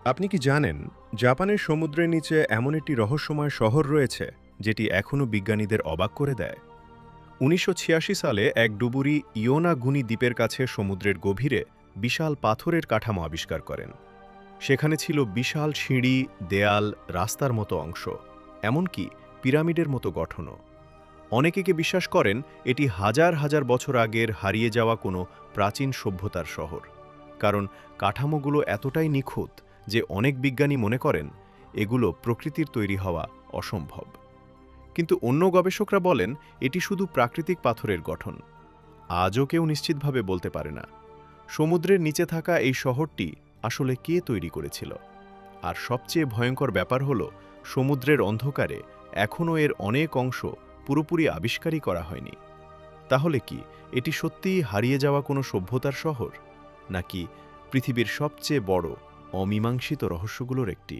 আপনি কি জানেন জাপানের সমুদ্রের নিচে এমন একটি রহস্যময় শহর রয়েছে যেটি এখনও বিজ্ঞানীদের অবাক করে দেয়? ১৯৮৬ সালে এক ডুবুরি ইয়োনাগুনি দ্বীপের কাছে সমুদ্রের গভীরে বিশাল পাথরের কাঠামো আবিষ্কার করেন। সেখানে ছিল বিশাল সিঁড়ি, দেয়াল, রাস্তার মতো অংশ, এমনকি পিরামিডের মতো গঠনও। অনেকে বিশ্বাস করেন এটি হাজার হাজার বছর আগের হারিয়ে যাওয়া কোনো প্রাচীন সভ্যতার শহর, কারণ কাঠামোগুলো এতটাই নিখুঁত যে অনেক বিজ্ঞানী মনে করেন এগুলো প্রকৃতির তৈরি হওয়া অসম্ভব। কিন্তু অন্য গবেষকরা বলেন এটি শুধু প্রাকৃতিক পাথরের গঠন। আজও কেউ নিশ্চিতভাবে বলতে পারে না সমুদ্রের নিচে থাকা এই শহরটি আসলে কে তৈরি করেছিল। আর সবচেয়ে ভয়ঙ্কর ব্যাপার হল সমুদ্রের অন্ধকারে এখনও এর অনেক অংশ পুরোপুরি আবিষ্কারই করা হয়নি। তাহলে কি এটি সত্যিই হারিয়ে যাওয়া কোনো সভ্যতার শহর, নাকি পৃথিবীর সবচেয়ে বড় অমীমাংসিত রহস্যগুলোর একটি?